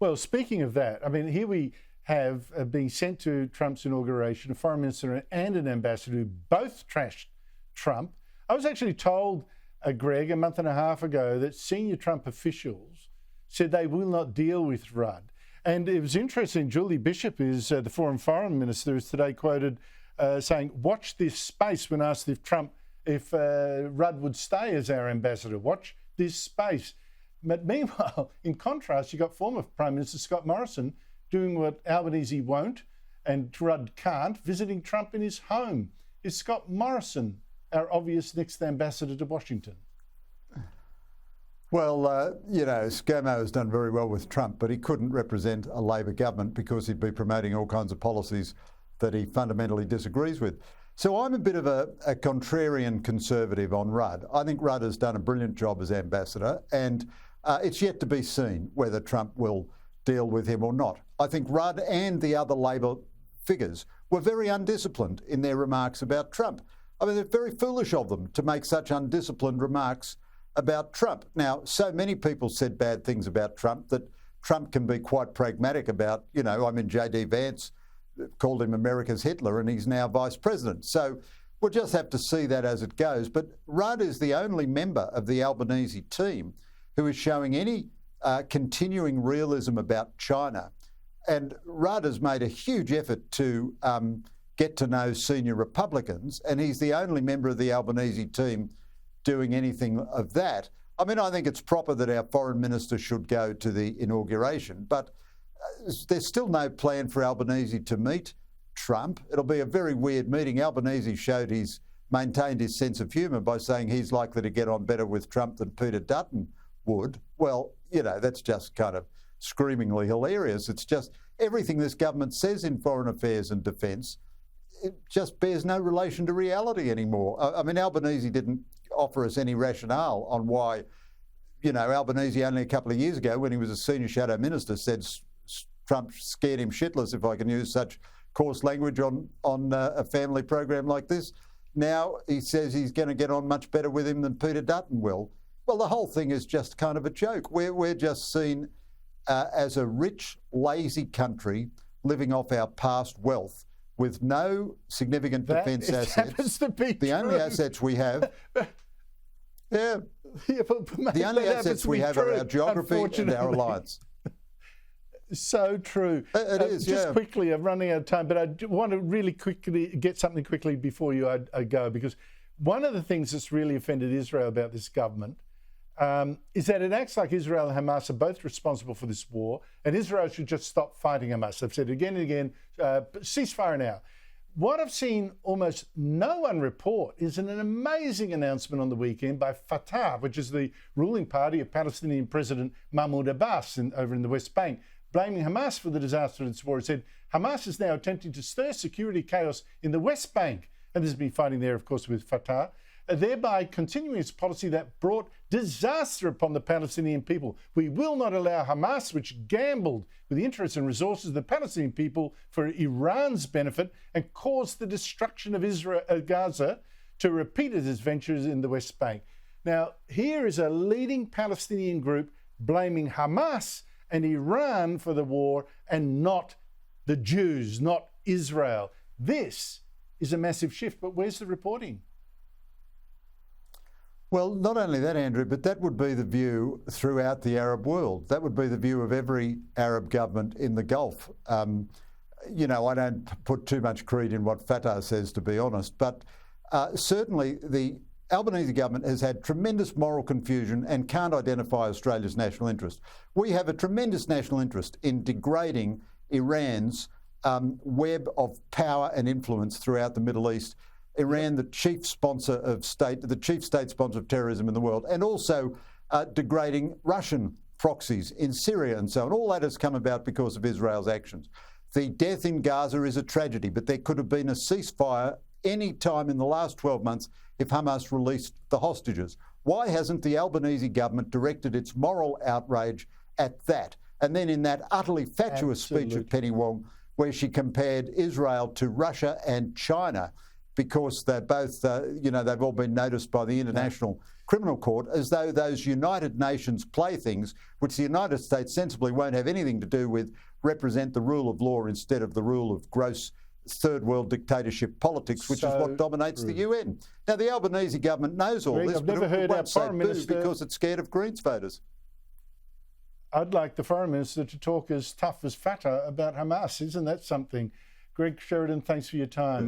Well, speaking of that, I mean, here we have being sent to Trump's inauguration, a foreign minister and an ambassador who both trashed Trump. I was actually told, Greg, a month and a half ago that senior Trump officials said they will not deal with Rudd. And it was interesting, Julie Bishop is the foreign minister, is today quoted saying, watch this space when asked if Rudd would stay as our ambassador. Watch this space. But meanwhile, in contrast, you got former Prime Minister Scott Morrison doing what Albanese won't and Rudd can't, visiting Trump in his home. Is Scott Morrison our obvious next ambassador to Washington? Well, you know, ScoMo has done very well with Trump, but he couldn't represent a Labor government because he'd be promoting all kinds of policies that he fundamentally disagrees with. So I'm a bit of a contrarian conservative on Rudd. I think Rudd has done a brilliant job as ambassador, and it's yet to be seen whether Trump will deal with him or not. I think Rudd and the other Labor figures were very undisciplined in their remarks about Trump. I mean, they're very foolish of them to make such undisciplined remarks about Trump. Now, so many people said bad things about Trump that Trump can be quite pragmatic about. You know, I mean, J.D. Vance called him America's Hitler and he's now vice president. So we'll just have to see that as it goes. But Rudd is the only member of the Albanese team who is showing any continuing realism about China. And Rudd has made a huge effort to get to know senior Republicans, and he's the only member of the Albanese team doing anything of that. I mean, I think it's proper that our foreign minister should go to the inauguration, but there's still no plan for Albanese to meet Trump. It'll be a very weird meeting. Albanese maintained his sense of humour by saying he's likely to get on better with Trump than Peter Dutton would. Well, you know, that's just kind of screamingly hilarious. It's just everything this government says in foreign affairs and defence, it just bears no relation to reality anymore. I mean, Albanese didn't offer us any rationale on why, you know, Albanese only a couple of years ago when he was a senior shadow minister said Trump scared him shitless, if I can use such coarse language on a family program like this. Now he says he's going to get on much better with him than Peter Dutton will. Well, the whole thing is just kind of a joke. We're just seen as a rich, lazy country living off our past wealth with no significant defence assets. The only assets we have, the only assets we have are our geography and our alliance. So true. It is, just quickly, I'm running out of time, but I want to really quickly get something quickly before I go, because one of the things that's really offended Israel about this government is that it acts like Israel and Hamas are both responsible for this war, and Israel should just stop fighting Hamas. They've said again and again, ceasefire now. What I've seen almost no one report is an amazing announcement on the weekend by Fatah, which is the ruling party of Palestinian President Mahmoud Abbas over in the West Bank, blaming Hamas for the disaster of this war. It said Hamas is now attempting to stir security chaos in the West Bank, and there's been fighting there, of course, with Fatah, thereby continuing its policy that brought disaster upon the Palestinian people. We will not allow Hamas, which gambled with the interests and resources of the Palestinian people for Iran's benefit and caused the destruction of Gaza, to repeat its ventures in the West Bank. Now, here is a leading Palestinian group blaming Hamas and Iran for the war and not the Jews, not Israel. This is a massive shift, but where's the reporting? Well, not only that, Andrew, but that would be the view throughout the Arab world. That would be the view of every Arab government in the Gulf. You know, I don't put too much creed in what Fatah says, to be honest, but certainly the Albanese government has had tremendous moral confusion and can't identify Australia's national interest. We have a tremendous national interest in degrading Iran's web of power and influence throughout the Middle East. Iran, the chief sponsor of the chief state sponsor of terrorism in the world, and also degrading Russian proxies in Syria and so on. All that has come about because of Israel's actions. The death in Gaza is a tragedy, but there could have been a ceasefire any time in the last 12 months if Hamas released the hostages. Why hasn't the Albanese government directed its moral outrage at that? And then in that utterly fatuous speech of Penny Wong, where she compared Israel to Russia and China, because they're both, you know, they've all been noticed by the international criminal court, as though those United Nations playthings, which the United States sensibly won't have anything to do with, represent the rule of law instead of the rule of gross third world dictatorship politics, which is what dominates the UN. Now, the Albanese government knows all this, I've but never it heard our won't say Foreign boo Minister, because it's scared of Greens voters. I'd like the Foreign Minister to talk as tough as Fatah about Hamas. Isn't that something? Greg Sheridan, thanks for your time.